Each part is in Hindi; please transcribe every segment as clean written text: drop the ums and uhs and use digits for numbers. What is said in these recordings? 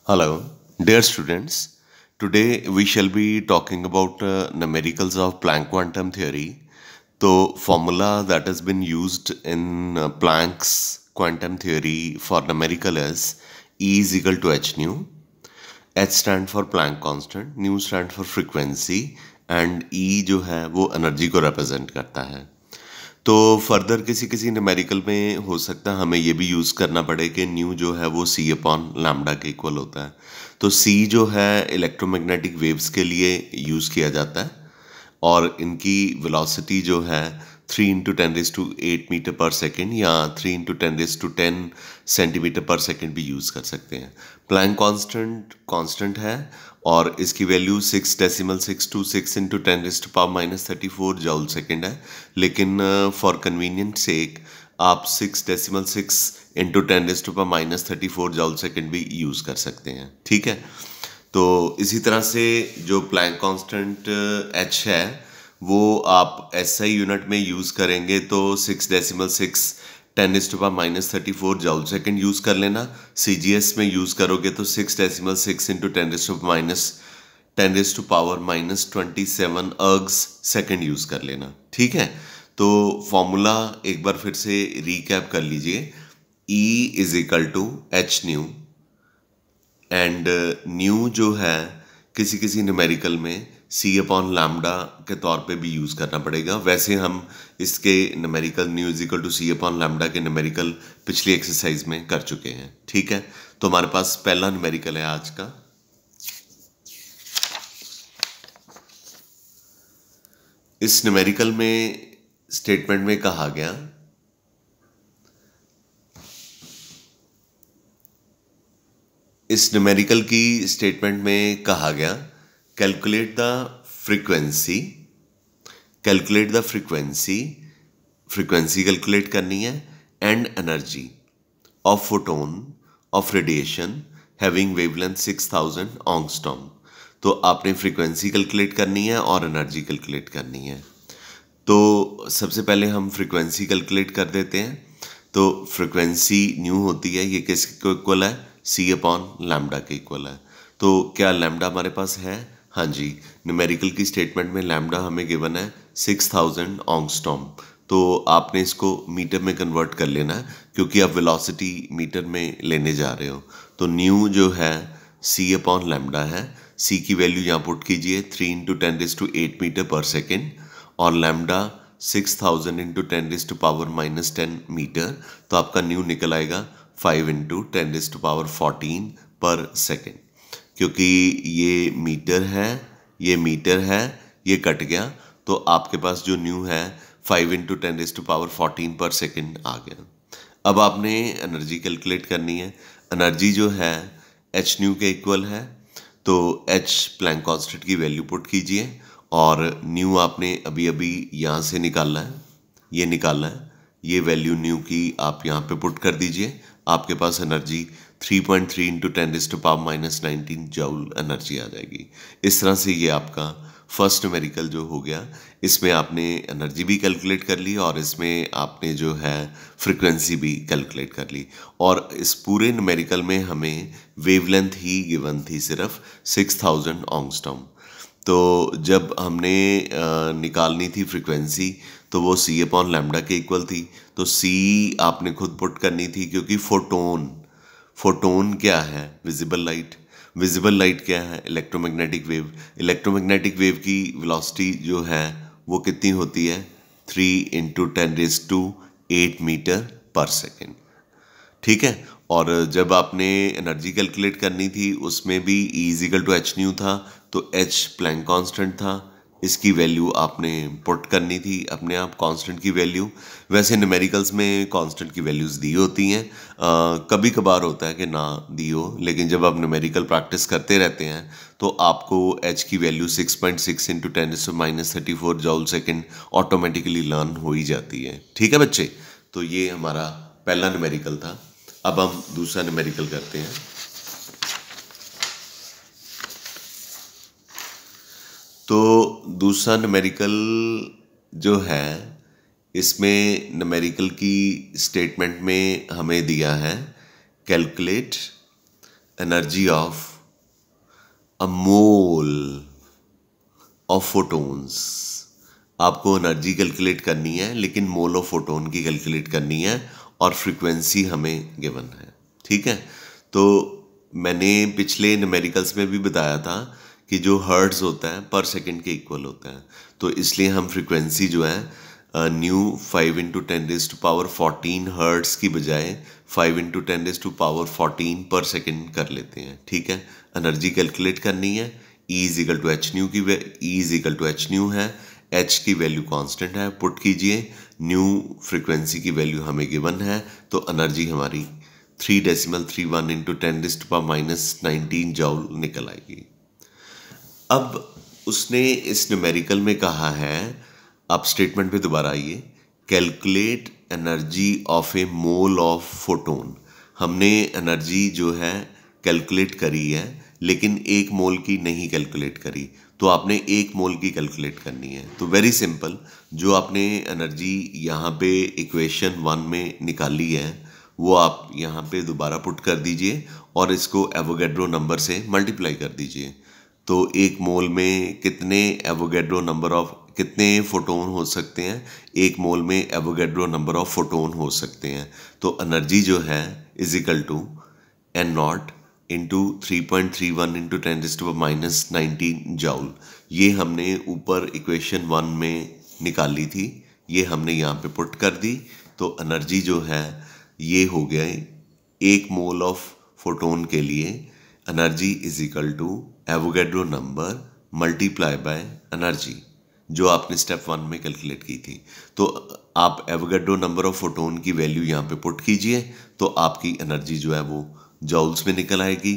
Hello, dear students. Today we shall be talking about numericals of Planck quantum theory. The formula that has been used in Planck's quantum theory for numerical is E is equal to h nu. H stand for Planck constant, nu stand for frequency and E जो है वो एनर्जी को रिप्रेजेंट करता है. तो फर्दर किसी किसी न्यूमेरिकल में हो सकता है हमें ये भी यूज़ करना पड़े कि न्यू जो है वो सी अपॉन लैम्डा के इक्वल होता है. तो सी जो है इलेक्ट्रोमैग्नेटिक वेव्स के लिए यूज़ किया जाता है और इनकी वेलोसिटी जो है 3 × 10⁸ मीटर पर सेकेंड या 3 × 10⁻10 सेंटीमीटर पर सेकेंड भी यूज़ कर सकते हैं. प्लैंक कांस्टेंट है और इसकी वैल्यू 6.626 × 10⁻⁻34 जूल सेकेंड है. लेकिन फॉर कन्वीनियंट सेक आप 6.6 × 10⁻⁻34 जूल सेकेंड भी यूज़ कर सकते हैं. ठीक है. तो इसी तरह से जो प्लैंक कांस्टेंट एच है वो आप एसआई यूनिट में यूज़ करेंगे तो 6.6 10⁻⁻34 जूल सेकेंड यूज़ कर लेना. सीजीएस में यूज़ करोगे तो 6.6 × 10⁻⁻27 अर्ग्स सेकेंड यूज़ कर लेना. ठीक है. तो फॉर्मूला एक बार फिर से रीकैप कर लीजिए. E is equal to H nu and nu जो है किसी किसी न्यूमेरिकल में सी अपॉन लैम्डा के तौर पे भी यूज़ करना पड़ेगा. वैसे हम इसके numerical nu is equal to C upon lambda के न्यूमेरिकल पिछली एक्सरसाइज में कर चुके हैं. ठीक है. तो हमारे पास पहला न्यूमेरिकल है आज का. इस न्यूमेरिकल में स्टेटमेंट में कहा गया इस न्यूमेरिकल की स्टेटमेंट में कहा गया कैलकुलेट द फ्रीक्वेंसी कैलकुलेट करनी है and energy of photon of radiation having wavelength 6000 ऑंगस्ट्रॉम. तो आपने फ्रीक्वेंसी कैलकुलेट करनी है और एनर्जी कैलकुलेट करनी है. तो सबसे पहले हम फ्रीक्वेंसी कैलकुलेट कर देते हैं. तो फ्रीक्वेंसी न्यू होती है, ये किसके इक्वल है? सी अपॉन लैम्डा के इक्वल है. तो क्या लैम्डा हमारे पास है? हाँ जी. न्यूमेरिकल की स्टेटमेंट में लैम्डा हमें गिवन है 6000 ऑंगस्ट्रॉम. तो आपने इसको मीटर में कन्वर्ट कर लेना है क्योंकि आप वेलोसिटी मीटर में लेने जा रहे हो. तो न्यू जो है सी अपॉन लैम्डा है. सी की वैल्यू यहाँ पुट कीजिए 3 × 10⁸ मीटर पर सेकेंड और लैम्डा 6000 × 10⁻⁻10 मीटर. तो आपका न्यू निकल आएगा 5 × 10⁻14 पर सेकेंड. क्योंकि ये मीटर है, ये कट गया तो आपके पास जो न्यू है 5 × 10⁻14 पर सेकेंड आ गया. अब आपने एनर्जी कैलकुलेट करनी है. एनर्जी जो है एच न्यू के इक्वल है. तो एच प्लैंक कांस्टेंट की वैल्यू पुट कीजिए और न्यू आपने अभी अभी यहाँ से निकाला है, ये वैल्यू न्यू की आप यहाँ पे पुट कर दीजिए. आपके पास एनर्जी 3.3 × 10⁻⁻19 जूल एनर्जी आ जाएगी. इस तरह से ये आपका फर्स्ट न्यूमेरिकल जो हो गया. इसमें आपने एनर्जी भी कैलकुलेट कर ली और इसमें आपने जो है फ्रीक्वेंसी भी कैलकुलेट कर ली. और इस पूरे न्यूमेरिकल में हमें वेवलेंथ ही गिवन थी सिर्फ 6000 ऑंगस्ट्रॉम. तो जब हमने निकालनी थी फ्रीक्वेंसी तो वो सी अपॉन लैम्डा के इक्वल थी. तो सी आपने खुद पुट करनी थी क्योंकि फोटोन क्या है? विजिबल लाइट क्या है? इलेक्ट्रोमैग्नेटिक वेव की वेलोसिटी जो है वो कितनी होती है? 3 × 10⁸ मीटर पर सेकेंड. ठीक है. और जब आपने एनर्जी कैलकुलेट करनी थी उसमें भी E is equal to H nu था. तो H प्लैंक कांस्टेंट था, इसकी वैल्यू आपने पुट करनी थी अपने आप, कांस्टेंट की वैल्यू. वैसे न्यूमेरिकल्स में कांस्टेंट की वैल्यूज़ दी होती हैं. कभी कभार होता है कि ना दी हो, लेकिन जब आप न्यूमेरिकल प्रैक्टिस करते रहते हैं तो आपको H की value 6.6 × 10⁻34 joule second automatically learn हो ही जाती है. ठीक है बच्चे. तो ये हमारा पहला न्यूमेरिकल था. अब हम दूसरा न्यूमेरिकल करते हैं. तो दूसरा न्यूमेरिकल जो है इसमें न्यूमेरिकल की स्टेटमेंट में हमें दिया है calculate energy of a mole of photons. आपको एनर्जी कैलकुलेट करनी है, लेकिन मोल ऑफ फोटोन की कैलकुलेट करनी है और फ्रीक्वेंसी हमें गिवन है। ठीक है, तो मैंने पिछले न्यूमेरिकल्स में भी बताया था कि जो हर्ट्ज होता है पर सेकंड के इक्वल होता है, तो इसलिए हम फ्रीक्वेंसी जो है न्यू 5 इंटू 10⁻14 हर्ट्ज की बजाय 5 इंटू 10⁻14 पर सेकंड कर लेते हैं। ठीक है, एनर्जी कैलकुलेट करनी है। E is equal to H nu की E is equal to H nu है, H की वैल्यू कांस्टेंट है, पुट कीजिए, न्यू फ्रीक्वेंसी की वैल्यू हमें गिवन है, तो एनर्जी हमारी 3.31 इंटू 10⁻19 जॉल निकल आएगी। अब उसने इस न्यूमेरिकल में कहा है, आप स्टेटमेंट पे दोबारा आइए, calculate energy of A mole of photon. हमने एनर्जी जो है कैलकुलेट करी है, लेकिन एक मोल की नहीं कैलकुलेट करी, तो आपने एक मोल की कैलकुलेट करनी है। तो वेरी सिंपल, जो आपने एनर्जी यहाँ पे इक्वेशन 1 में निकाली है वो आप यहाँ पे दोबारा पुट कर दीजिए और इसको एवोगैड्रो नंबर से मल्टीप्लाई कर दीजिए। तो एक मोल में कितने एवोगैड्रो नंबर ऑफ कितने फोटोन हो सकते हैं, एक मोल में एवोगैड्रो नंबर ऑफ फोटोन हो सकते हैं। तो एनर्जी जो है is equal to N naught into 3.31 into 10⁻19 joule. ये हमने ऊपर इक्वेशन 1 में निकाली थी, ये हमने यहाँ पे पुट कर दी। तो एनर्जी जो है ये हो गया एक मोल ऑफ फोटोन के लिए energy is equal to Avogadro number multiply by energy, जो आपने स्टेप 1 में कैलकुलेट की थी। तो आप एवोगैड्रो नंबर ऑफ फोटोन की वैल्यू यहाँ पे पुट कीजिए, तो आपकी एनर्जी जो है वो जॉल्स में निकल आएगी।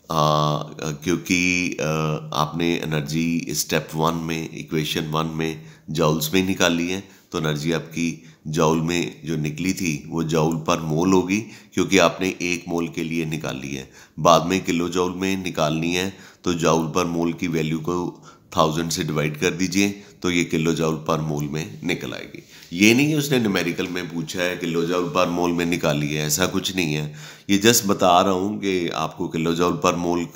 क्योंकि आपने एनर्जी स्टेप 1 में इक्वेशन 1 में जॉल्स में निकाली है, तो एनर्जी आपकी जॉल में जो निकली थी वो जॉल पर मोल होगी, क्योंकि आपने एक मोल के लिए निकाली है। बाद में किलो जॉल में निकालनी है, तो जॉल पर मोल की वैल्यू को 1000 से डिवाइड कर दीजिए, तो ये किलो जॉल पर मोल में निकल आएगी। ये नहीं है उसने न्यूमेरिकल में पूछा है किलो जॉल पर मोल में निकाली है, ऐसा कुछ नहीं है। ये जस्ट बता रहा हूँ कि आपको किलो जॉल पर मोल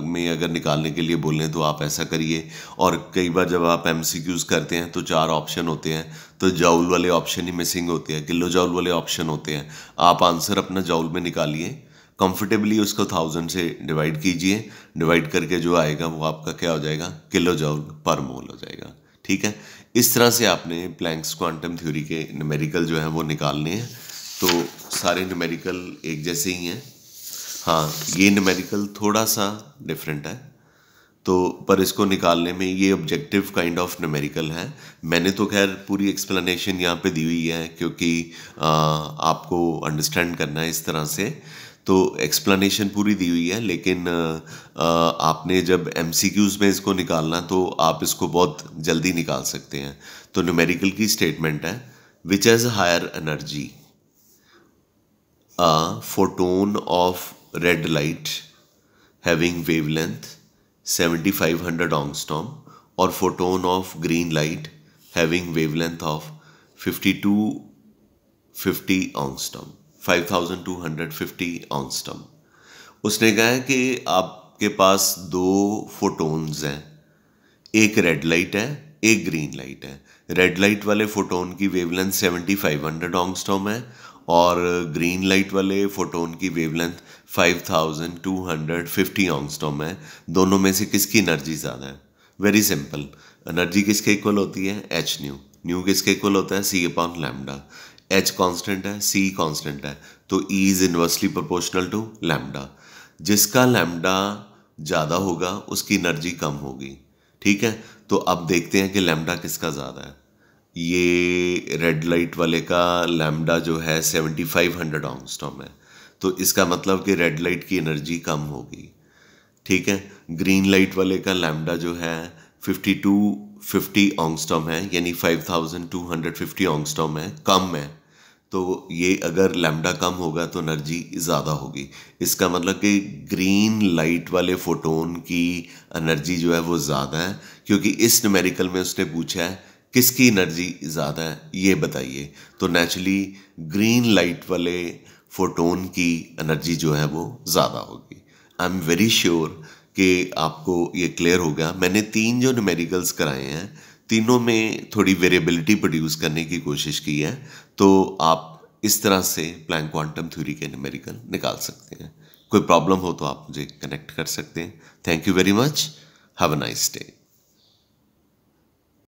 में अगर निकालने के लिए बोलें तो आप ऐसा करिए। और कई बार जब आप MCQs करते हैं तो 4 ऑप्शन होते हैं, तो जॉल वाले ऑप्शन ही मिसिंग होते हैं, किलो जॉल वाले ऑप्शन होते हैं। आप आंसर अपना जॉल में निकालिए, कंफर्टेबली उसको 1000 से डिवाइड कीजिए, डिवाइड करके जो आएगा वो आपका क्या हो जाएगा, किलो जॉल पर मोल हो जाएगा। ठीक है, इस तरह से आपने प्लैंक्स क्वांटम थ्योरी के न्यूमेरिकल जो है वो निकालने हैं। तो सारे न्यूमेरिकल एक जैसे ही हैं। हाँ, ये न्यूमेरिकल थोड़ा सा डिफरेंट है, तो पर इसको निकालने में ये ऑब्जेक्टिव काइंड ऑफ न्यूमेरिकल है। मैंने तो खैर पूरी एक्सप्लेनेशन यहाँ पे दी हुई है, क्योंकि आपको अंडरस्टैंड करना है इस तरह से, तो एक्सप्लेनेशन पूरी दी हुई है। लेकिन आपने जब MCQs में इसको निकालना तो आप इसको बहुत जल्दी निकाल सकते हैं। तो न्यूमेरिकल की स्टेटमेंट है, which has higher energy, a photon of red light having wavelength 7500 angstrom or photon of green light having wavelength of 5250 angstrom 5250 angstrom। उसने कहा है कि आपके पास दो फोटोन्स हैं, एक रेड लाइट है एक ग्रीन लाइट है। रेड लाइट वाले फोटोन की वेवलेंथ 7500 ऑंगस्ट्रॉम है और ग्रीन लाइट वाले फोटोन की वेवलेंथ 5250 ऑंगस्ट्रॉम है। दोनों में से किसकी एनर्जी ज़्यादा है? वेरी सिंपल, एनर्जी किसके इक्वल होती है? H nu. न्यू किसके इक्वल होता है? C upon lambda. H constant है, सी कांस्टेंट है, तो E is inversely proportional to lambda. जिसका लैम्डा ज़्यादा होगा उसकी एनर्जी कम होगी। ठीक है, तो अब देखते हैं कि लैम्डा किसका ज़्यादा है। ये रेड लाइट वाले का लैम्डा जो है 7500 ऑंगस्ट्रॉम है, तो इसका मतलब कि रेड लाइट की एनर्जी कम होगी। ठीक है, ग्रीन लाइट वाले का लैम्डा जो है 5250 ऑंगस्ट्रॉम है, यानी 5250 ऑंगस्ट्रॉम है, कम है। तो ये अगर लैम्डा कम होगा तो एनर्जी ज़्यादा होगी। इसका मतलब कि ग्रीन लाइट वाले फोटोन की एनर्जी जो है वो ज़्यादा है, क्योंकि इस न्यूमेरिकल में उसने पूछा है किसकी एनर्जी ज़्यादा है, ये बताइए। तो नेचुरली ग्रीन लाइट वाले फोटोन की एनर्जी जो है वो ज़्यादा होगी। आई एम वेरी श्योर कि आपको ये क्लियर होगा। मैंने 3 जो न्यूमेरिकल्स कराए हैं, तीनों में थोड़ी वेरिएबिलिटी प्रोड्यूस करने की कोशिश की है, तो आप इस तरह से प्लैंक क्वांटम थ्योरी के न्यूमेरिकल निकाल सकते हैं। कोई प्रॉब्लम हो तो आप मुझे कनेक्ट कर सकते हैं। Thank you very much. Have a nice day.